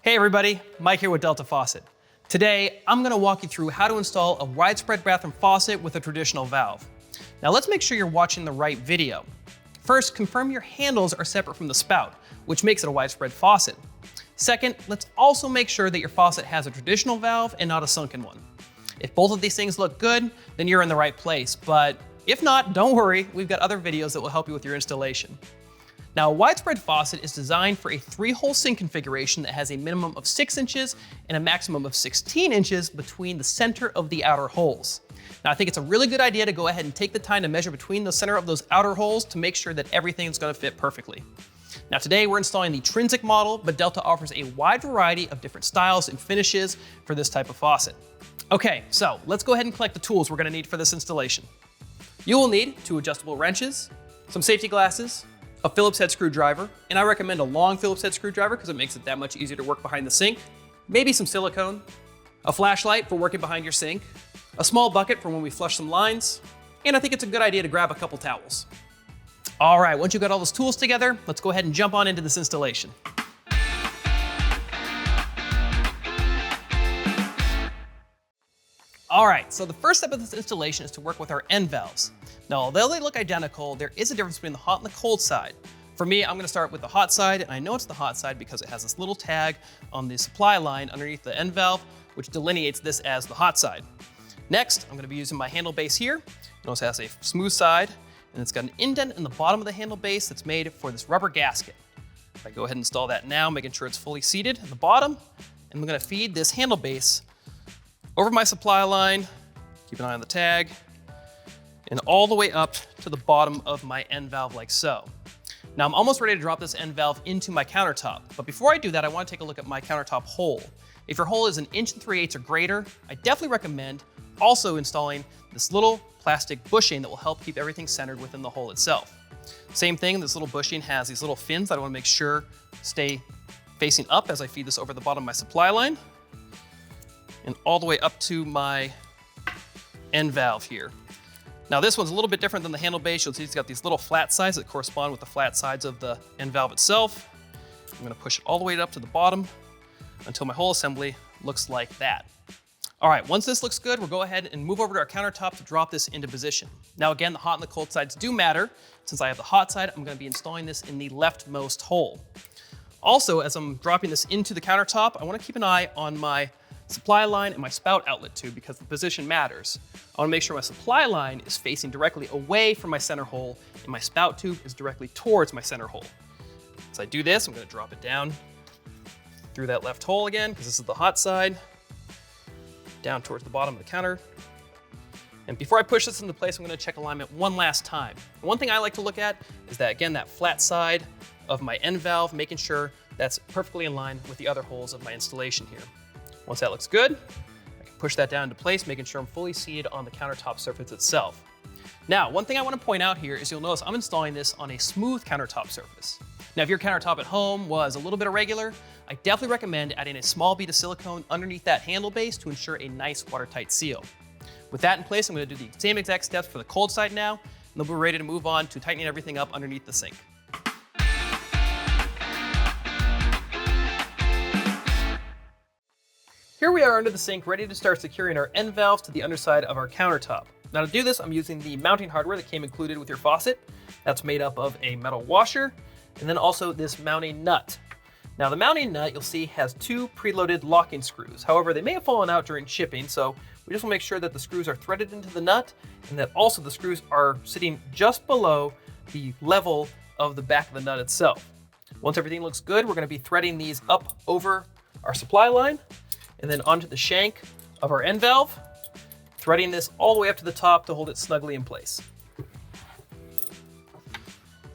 Hey everybody, Mike here with Delta Faucet. Today, I'm gonna walk you through how to install a widespread bathroom faucet with a traditional valve. Now let's make sure you're watching the right video. First, confirm your handles are separate from the spout, which makes it a widespread faucet. Second, let's also make sure that your faucet has a traditional valve and not a sunken one. If both of these things look good, then you're in the right place, but if not, don't worry, we've got other videos that will help you with your installation. Now, a widespread faucet is designed for a 3-hole sink configuration that has a minimum of 6 inches and a maximum of 16 inches between the center of the outer holes. Now, I think it's a really good idea to go ahead and take the time to measure between the center of those outer holes to make sure that everything is going to fit perfectly. Now, today we're installing the Trinsic model, but Delta offers a wide variety of different styles and finishes for this type of faucet. Okay, so let's go ahead and collect the tools we're going to need for this installation. You will need 2 adjustable wrenches, some safety glasses, a Phillips head screwdriver, and I recommend a long Phillips head screwdriver because it makes it that much easier to work behind the sink, maybe some silicone, a flashlight for working behind your sink, a small bucket for when we flush some lines, and I think it's a good idea to grab a couple towels. All right, once you've got all those tools together, let's go ahead and jump on into this installation. All right, so the first step of this installation is to work with our end valves. Now, although they look identical, there is a difference between the hot and the cold side. For me, I'm gonna start with the hot side, and I know it's the hot side because it has this little tag on the supply line underneath the end valve, which delineates this as the hot side. Next, I'm gonna be using my handle base here. It also has a smooth side, and it's got an indent in the bottom of the handle base that's made for this rubber gasket. I go ahead and install that now, making sure it's fully seated at the bottom, and I'm gonna feed this handle base over my supply line, keep an eye on the tag, and all the way up to the bottom of my end valve like so. Now I'm almost ready to drop this end valve into my countertop, but before I do that, I want to take a look at my countertop hole. If your hole is 1 3/8 or greater, I definitely recommend also installing this little plastic bushing that will help keep everything centered within the hole itself. Same thing, this little bushing has these little fins that I want to make sure stay facing up as I feed this over the bottom of my supply line, and all the way up to my end valve here. Now this one's a little bit different than the handle base. You'll see it's got these little flat sides that correspond with the flat sides of the end valve itself. I'm gonna push it all the way up to the bottom until my whole assembly looks like that. All right, once this looks good, we'll go ahead and move over to our countertop to drop this into position. Now again, the hot and the cold sides do matter. Since I have the hot side, I'm gonna be installing this in the leftmost hole. Also, as I'm dropping this into the countertop, I wanna keep an eye on my supply line and my spout outlet tube because the position matters. I wanna make sure my supply line is facing directly away from my center hole and my spout tube is directly towards my center hole. As I do this, I'm gonna drop it down through that left hole again because this is the hot side, down towards the bottom of the counter. And before I push this into place, I'm gonna check alignment one last time. And one thing I like to look at is that, again, that flat side of my end valve, making sure that's perfectly in line with the other holes of my installation here. Once that looks good, I can push that down into place, making sure I'm fully seated on the countertop surface itself. Now, one thing I want to point out here is you'll notice I'm installing this on a smooth countertop surface. Now, if your countertop at home was a little bit irregular, I definitely recommend adding a small bead of silicone underneath that handle base to ensure a nice watertight seal. With that in place, I'm going to do the same exact steps for the cold side now, and then we're ready to move on to tightening everything up underneath the sink. Here we are under the sink, ready to start securing our end valves to the underside of our countertop. Now to do this, I'm using the mounting hardware that came included with your faucet. That's made up of a metal washer, and then also this mounting nut. Now the mounting nut, you'll see, has 2 preloaded locking screws. However, they may have fallen out during shipping, so we just want to make sure that the screws are threaded into the nut, and that also the screws are sitting just below the level of the back of the nut itself. Once everything looks good, we're going to be threading these up over our supply line, and then onto the shank of our end valve, threading this all the way up to the top to hold it snugly in place.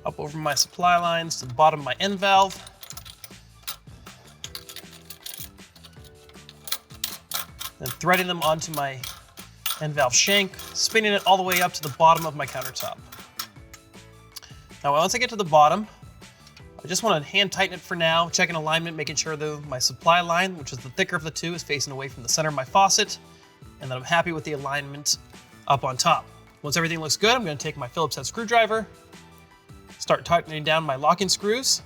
Up over my supply lines to the bottom of my end valve. Then threading them onto my end valve shank, spinning it all the way up to the bottom of my countertop. Now once I get to the bottom, I just want to hand tighten it for now, checking alignment, making sure that my supply line, which is the thicker of the two, is facing away from the center of my faucet, and that I'm happy with the alignment up on top. Once everything looks good, I'm going to take my Phillips head screwdriver, start tightening down my locking screws,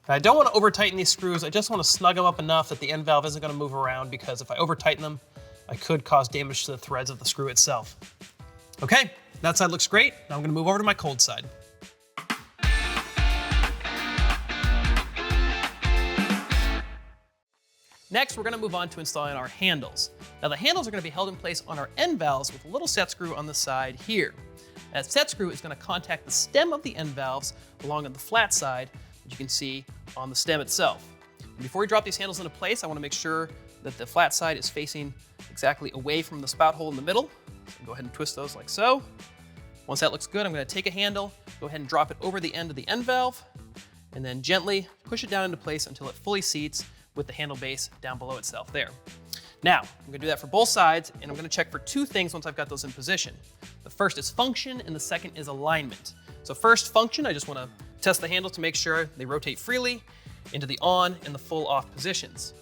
I don't want to over tighten these screws. I just want to snug them up enough that the end valve isn't going to move around, because if I over tighten them, I could cause damage to the threads of the screw itself. Okay, that side looks great. Now I'm going to move over to my cold side. Next, we're going to move on to installing our handles. Now the handles are going to be held in place on our end valves with a little set screw on the side here. That set screw is going to contact the stem of the end valves along on the flat side that you can see on the stem itself. And before we drop these handles into place, I want to make sure that the flat side is facing exactly away from the spout hole in the middle. So go ahead and twist those like so. Once that looks good, I'm going to take a handle, go ahead and drop it over the end of the end valve, and then gently push it down into place until it fully seats with the handle base down below itself there. Now, I'm gonna do that for both sides, and I'm gonna check for two things once I've got those in position. The first is function, and the second is alignment. So first, function, I just wanna test the handles to make sure they rotate freely into the on and the full off positions.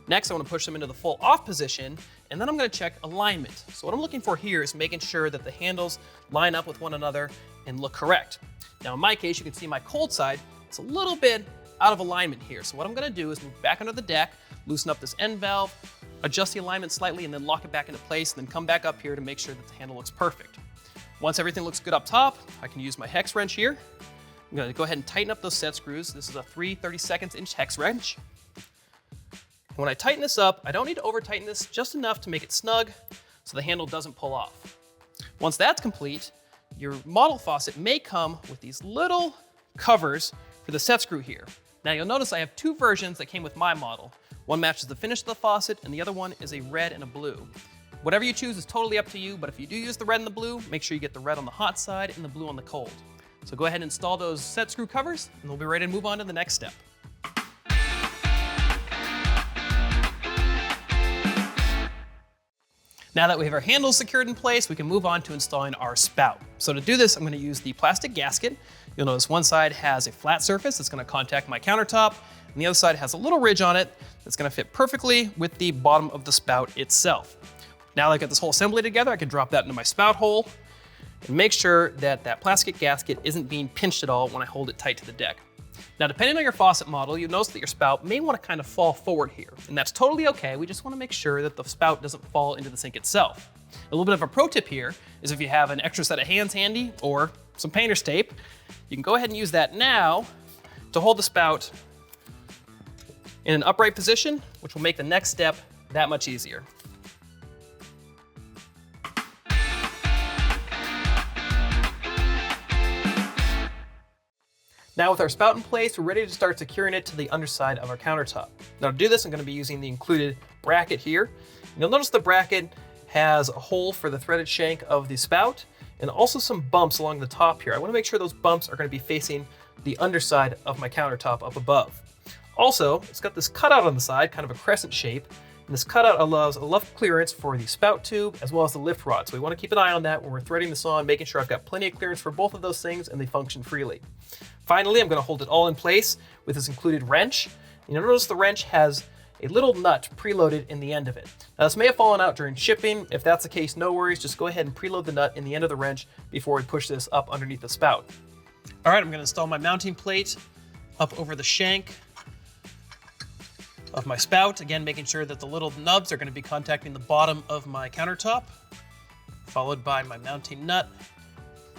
Next, I wanna push them into the full off position, and then I'm gonna check alignment. So what I'm looking for here is making sure that the handles line up with one another and look correct. Now in my case, you can see my cold side, it's a little bit out of alignment here. So what I'm gonna do is move back under the deck, loosen up this end valve, adjust the alignment slightly, and then lock it back into place, and then come back up here to make sure that the handle looks perfect. Once everything looks good up top, I can use my hex wrench here. I'm gonna go ahead and tighten up those set screws. This is a 3/32" hex wrench. And when I tighten this up, I don't need to over tighten this, just enough to make it snug so the handle doesn't pull off. Once that's complete, your model faucet may come with these little covers for the set screw here. Now you'll notice I have two versions that came with my model. One matches the finish of the faucet, and the other one is a red and a blue. Whatever you choose is totally up to you, but if you do use the red and the blue, make sure you get the red on the hot side and the blue on the cold. So go ahead and install those set screw covers, and we'll be ready to move on to the next step. Now that we have our handles secured in place, we can move on to installing our spout. So to do this, I'm going to use the plastic gasket. You'll notice one side has a flat surface that's going to contact my countertop, and the other side has a little ridge on it that's going to fit perfectly with the bottom of the spout itself. Now that I've got this whole assembly together, I can drop that into my spout hole and make sure that that plastic gasket isn't being pinched at all when I hold it tight to the deck. Now, depending on your faucet model, you'll notice that your spout may want to kind of fall forward here, and that's totally okay. We just want to make sure that the spout doesn't fall into the sink itself. A little bit of a pro tip here is if you have an extra set of hands handy or some painter's tape, you can go ahead and use that now to hold the spout in an upright position, which will make the next step that much easier. Now with our spout in place, we're ready to start securing it to the underside of our countertop. Now to do this, I'm going to be using the included bracket here. You'll notice the bracket has a hole for the threaded shank of the spout and also some bumps along the top here. I want to make sure those bumps are going to be facing the underside of my countertop up above. Also, it's got this cutout on the side, kind of a crescent shape, and this cutout allows enough clearance for the spout tube as well as the lift rod. So we want to keep an eye on that when we're threading this on, making sure I've got plenty of clearance for both of those things and they function freely. Finally, I'm going to hold it all in place with this included wrench. You'll notice the wrench has a little nut preloaded in the end of it. Now this may have fallen out during shipping. If that's the case, no worries. Just go ahead and preload the nut in the end of the wrench before we push this up underneath the spout. All right, I'm going to install my mounting plate up over the shank of my spout. Again, making sure that the little nubs are going to be contacting the bottom of my countertop, followed by my mounting nut.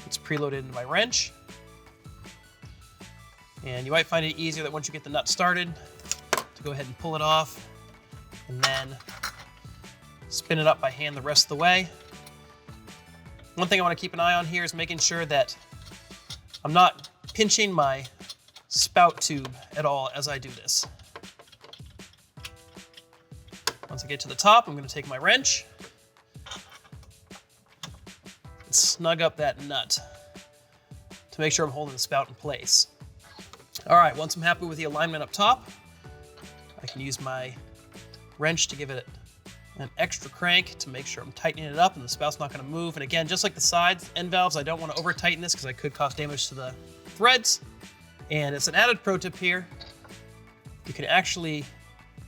It's preloaded into my wrench. And you might find it easier that once you get the nut started, to go ahead and pull it off and then spin it up by hand the rest of the way. One thing I want to keep an eye on here is making sure that I'm not pinching my spout tube at all as I do this. Once I get to the top, I'm going to take my wrench and snug up that nut to make sure I'm holding the spout in place. All right, once I'm happy with the alignment up top, I can use my wrench to give it an extra crank to make sure I'm tightening it up and the spout's not going to move. And again, just like the sides end valves, I don't want to over tighten this because I could cause damage to the threads. And it's an added pro tip here. You can actually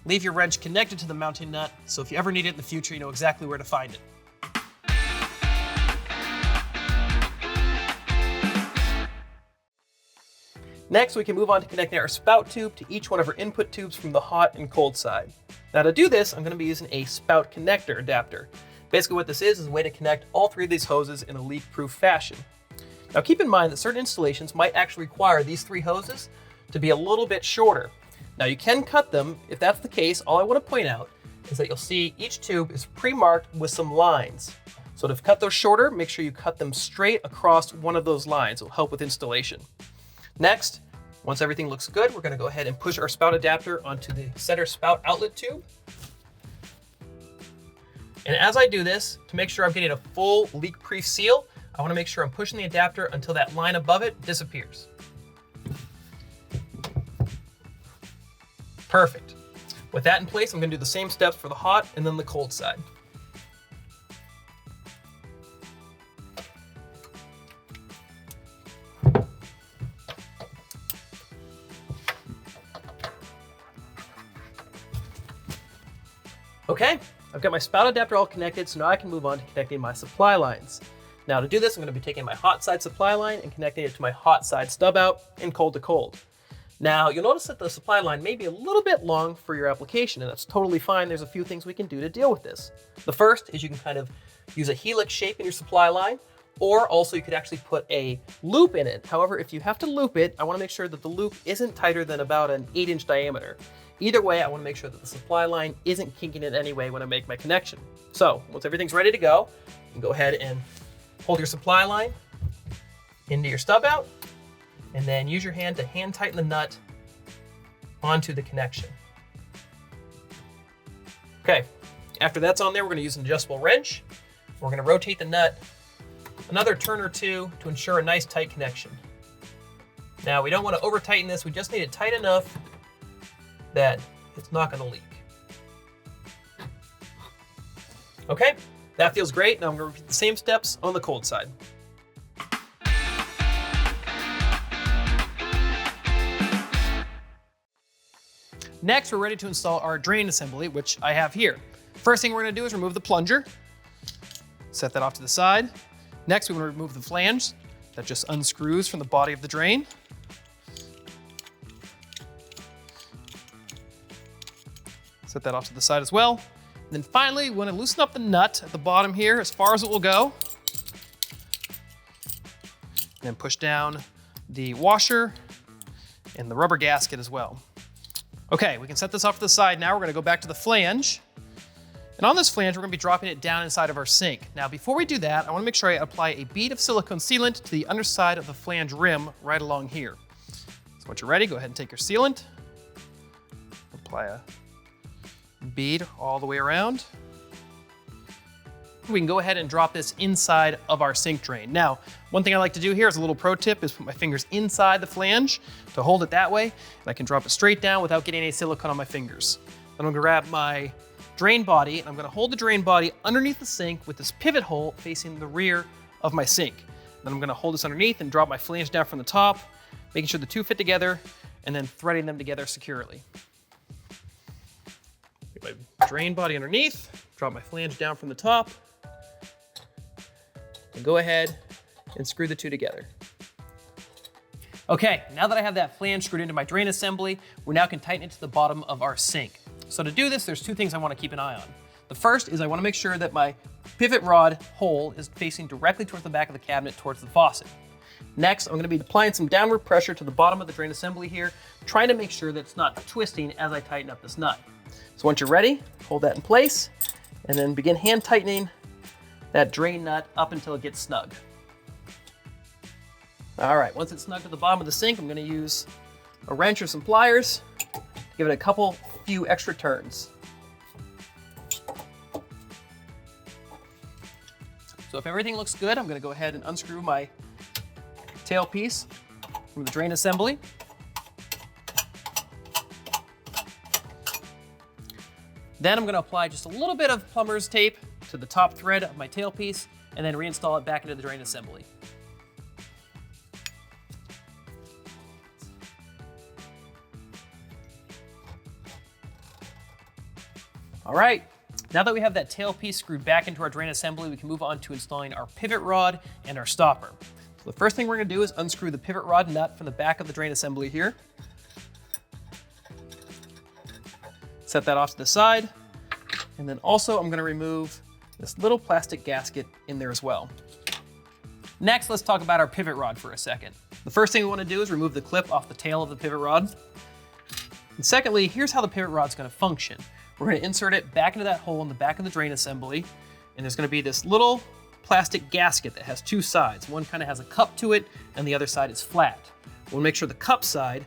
leave your wrench connected to the mounting nut, so if you ever need it in the future, you know exactly where to find it. Next, we can move on to connecting our spout tube to each one of our input tubes from the hot and cold side. Now to do this, I'm going to be using a spout connector adapter. Basically what this is a way to connect all three of these hoses in a leak-proof fashion. Now keep in mind that certain installations might actually require these three hoses to be a little bit shorter. Now you can cut them. If that's the case, all I want to point out is that you'll see each tube is pre-marked with some lines. So to cut those shorter, make sure you cut them straight across one of those lines. It'll help with installation. Next, once everything looks good, we're going to go ahead and push our spout adapter onto the center spout outlet tube. And as I do this, to make sure I'm getting a full leak-proof seal, I want to make sure I'm pushing the adapter until that line above it disappears. Perfect. With that in place, I'm going to do the same steps for the hot and then the cold side. Okay, I've got my spout adapter all connected, so now I can move on to connecting my supply lines. Now to do this, I'm going to be taking my hot side supply line and connecting it to my hot side stub out in cold to cold. Now you'll notice that the supply line may be a little bit long for your application, and that's totally fine. There's a few things we can do to deal with this. The first is you can kind of use a helix shape in your supply line, or also you could actually put a loop in it. However, if you have to loop it, I want to make sure that the loop isn't tighter than about an 8-inch diameter. Either way, I want to make sure that the supply line isn't kinking in any way when I make my connection. So once everything's ready to go, you can go ahead and hold your supply line into your stub out, and then use your hand to hand tighten the nut onto the connection. Okay, after that's on there, we're going to use an adjustable wrench. We're going to rotate the nut another turn or two to ensure a nice tight connection. Now we don't want to over tighten this, we just need it tight enough that it's not going to leak. Okay, that feels great. Now I'm going to repeat the same steps on the cold side. Next, we're ready to install our drain assembly, which I have here. First thing we're going to do is remove the plunger. Set that off to the side. Next, we want to remove the flange that just unscrews from the body of the drain. Set that off to the side as well. And then finally, we want to loosen up the nut at the bottom here as far as it will go. And then push down the washer and the rubber gasket as well. Okay, we can set this off to the side. Now we're going to go back to the flange. And on this flange, we're going to be dropping it down inside of our sink. Now, before we do that, I want to make sure I apply a bead of silicone sealant to the underside of the flange rim right along here. So once you're ready, go ahead and take your sealant. Apply a bead all the way around. We can go ahead and drop this inside of our sink drain. Now, one thing I like to do here as a little pro tip is put my fingers inside the flange to hold it that way, and I can drop it straight down without getting any silicone on my fingers. Then I'm gonna grab my drain body, and I'm gonna hold the drain body underneath the sink with this pivot hole facing the rear of my sink. Then I'm gonna hold this underneath and drop my flange down from the top, making sure the two fit together, and then threading them together securely. Get my drain body underneath, drop my flange down from the top, and go ahead and screw the two together. Okay, now that I have that flange screwed into my drain assembly, we now can tighten it to the bottom of our sink. So to do this, there's two things I want to keep an eye on. The first is I want to make sure that my pivot rod hole is facing directly towards the back of the cabinet towards the faucet. Next, I'm going to be applying some downward pressure to the bottom of the drain assembly here, trying to make sure that it's not twisting as I tighten up this nut. So once you're ready, hold that in place, and then begin hand tightening that drain nut up until it gets snug. All right, once it's snug to the bottom of the sink, I'm going to use a wrench or some pliers to give it a few extra turns. So if everything looks good, I'm going to go ahead and unscrew my tailpiece from the drain assembly. Then I'm going to apply just a little bit of plumber's tape to the top thread of my tailpiece and then reinstall it back into the drain assembly. All right, now that we have that tailpiece screwed back into our drain assembly, we can move on to installing our pivot rod and our stopper. So the first thing we're gonna do is unscrew the pivot rod nut from the back of the drain assembly here. Set that off to the side. And then also I'm gonna remove this little plastic gasket in there as well. Next, let's talk about our pivot rod for a second. The first thing we wanna do is remove the clip off the tail of the pivot rod. And secondly, here's how the pivot rod's gonna function. We're gonna insert it back into that hole in the back of the drain assembly, and there's gonna be this little plastic gasket that has two sides. One kind of has a cup to it, and the other side is flat. We'll make sure the cup side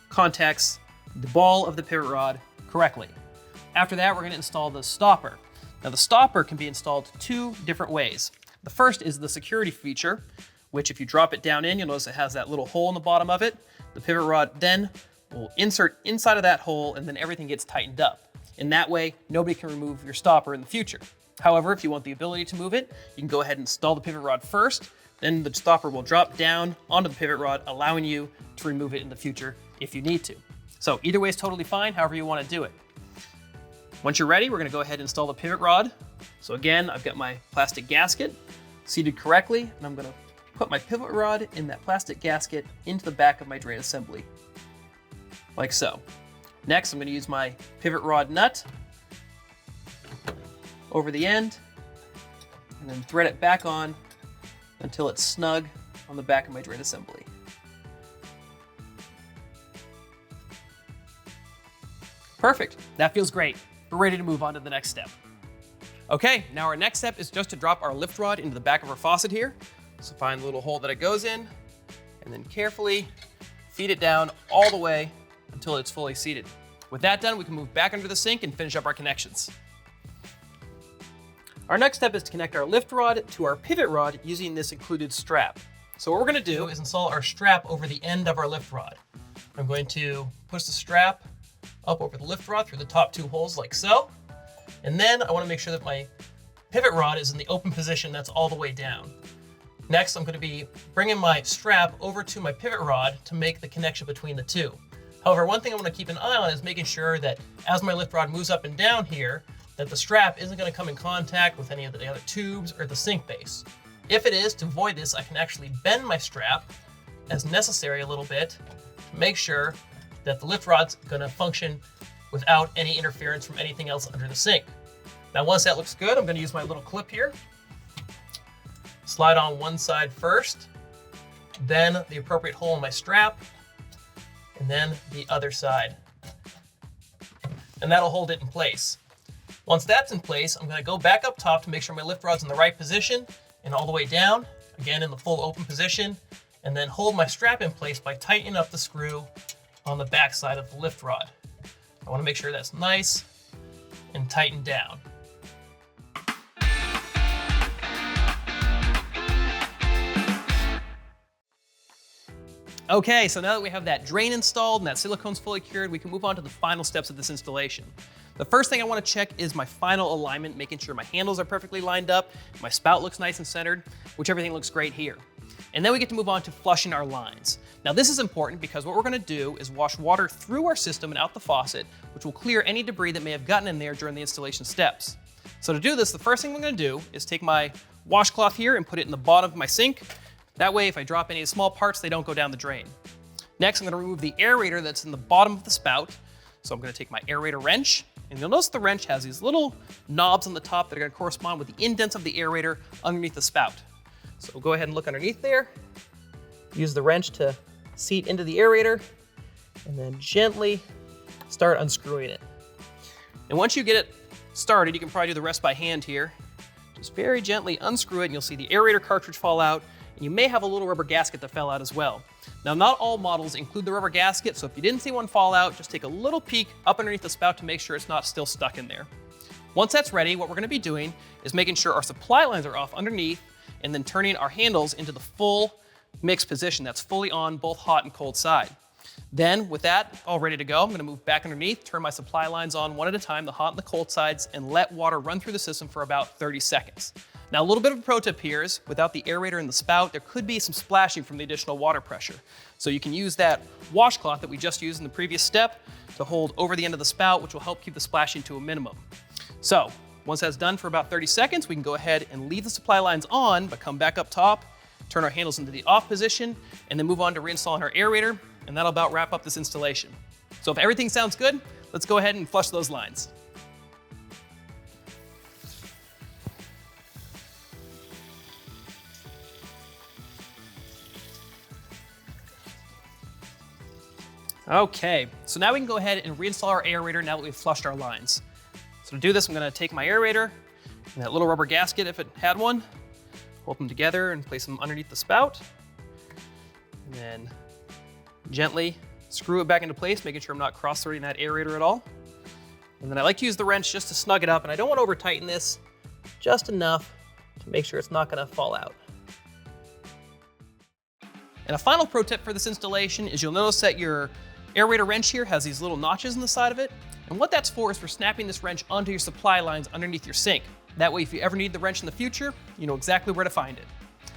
contacts the ball of the pivot rod correctly. After that, we're gonna install the stopper. Now the stopper can be installed two different ways. The first is the security feature, which if you drop it down in, you'll notice it has that little hole in the bottom of it. The pivot rod then will insert inside of that hole, and then everything gets tightened up. In that way, nobody can remove your stopper in the future. However, if you want the ability to move it, you can go ahead and install the pivot rod first, then the stopper will drop down onto the pivot rod, allowing you to remove it in the future if you need to. So either way is totally fine, however you want to do it. Once you're ready, we're gonna go ahead and install the pivot rod. So again, I've got my plastic gasket seated correctly, and I'm gonna put my pivot rod in that plastic gasket into the back of my drain assembly, like so. Next, I'm gonna use my pivot rod nut over the end, and then thread it back on until it's snug on the back of my drain assembly. Perfect, that feels great. We're ready to move on to the next step. Okay, now our next step is just to drop our lift rod into the back of our faucet here. So find the little hole that it goes in, and then carefully feed it down all the way until it's fully seated. With that done, we can move back under the sink and finish up our connections. Our next step is to connect our lift rod to our pivot rod using this included strap. So what we're gonna do is install our strap over the end of our lift rod. I'm going to push the strap up over the lift rod through the top two holes like so. And then I wanna make sure that my pivot rod is in the open position that's all the way down. Next, I'm gonna be bringing my strap over to my pivot rod to make the connection between the two. However, one thing I wanna keep an eye on is making sure that as my lift rod moves up and down here, that the strap isn't gonna come in contact with any of the other tubes or the sink base. If it is, to avoid this, I can actually bend my strap as necessary a little bit to make sure that the lift rod's gonna function without any interference from anything else under the sink. Now, once that looks good, I'm gonna use my little clip here. Slide on one side first, then the appropriate hole in my strap, and then the other side. And that'll hold it in place. Once that's in place, I'm gonna go back up top to make sure my lift rod's in the right position and all the way down, again in the full open position, and then hold my strap in place by tightening up the screw on the back side of the lift rod. I wanna make sure that's nice and tightened down. Okay, so now that we have that drain installed and that silicone's fully cured, we can move on to the final steps of this installation. The first thing I want to check is my final alignment, making sure my handles are perfectly lined up, my spout looks nice and centered, which everything looks great here. And then we get to move on to flushing our lines. Now this is important because what we're going to do is wash water through our system and out the faucet, which will clear any debris that may have gotten in there during the installation steps. So to do this, the first thing I'm going to do is take my washcloth here and put it in the bottom of my sink. That way, if I drop any small parts, they don't go down the drain. Next, I'm gonna remove the aerator that's in the bottom of the spout. So I'm gonna take my aerator wrench, and you'll notice the wrench has these little knobs on the top that are gonna correspond with the indents of the aerator underneath the spout. So we'll go ahead and look underneath there, use the wrench to seat into the aerator, and then gently start unscrewing it. And once you get it started, you can probably do the rest by hand here. Just very gently unscrew it, and you'll see the aerator cartridge fall out. You may have a little rubber gasket that fell out as well. Now, not all models include the rubber gasket, so if you didn't see one fall out, just take a little peek up underneath the spout to make sure it's not still stuck in there. Once that's ready, what we're gonna be doing is making sure our supply lines are off underneath and then turning our handles into the full mixed position that's fully on both hot and cold side. Then, with that all ready to go, I'm gonna move back underneath, turn my supply lines on one at a time, the hot and the cold sides, and let water run through the system for about 30 seconds. Now, a little bit of a pro tip here is, without the aerator in the spout, there could be some splashing from the additional water pressure. So you can use that washcloth that we just used in the previous step to hold over the end of the spout, which will help keep the splashing to a minimum. So, once that's done for about 30 seconds, we can go ahead and leave the supply lines on, but come back up top, turn our handles into the off position, and then move on to reinstalling our aerator, and that'll about wrap up this installation. So if everything sounds good, let's go ahead and flush those lines. Okay, so now we can go ahead and reinstall our aerator now that we've flushed our lines. So to do this, I'm gonna take my aerator and that little rubber gasket, if it had one, hold them together and place them underneath the spout. And then gently screw it back into place, making sure I'm not cross-threading that aerator at all. And then I like to use the wrench just to snug it up, and I don't want to over-tighten this, just enough to make sure it's not gonna fall out. And a final pro tip for this installation is you'll notice that your aerator wrench here has these little notches in the side of it. And what that's for is for snapping this wrench onto your supply lines underneath your sink. That way, if you ever need the wrench in the future, you know exactly where to find it.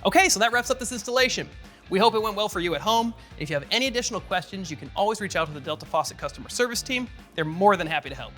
Okay, so that wraps up this installation. We hope it went well for you at home. If you have any additional questions, you can always reach out to the Delta Faucet customer service team. They're more than happy to help.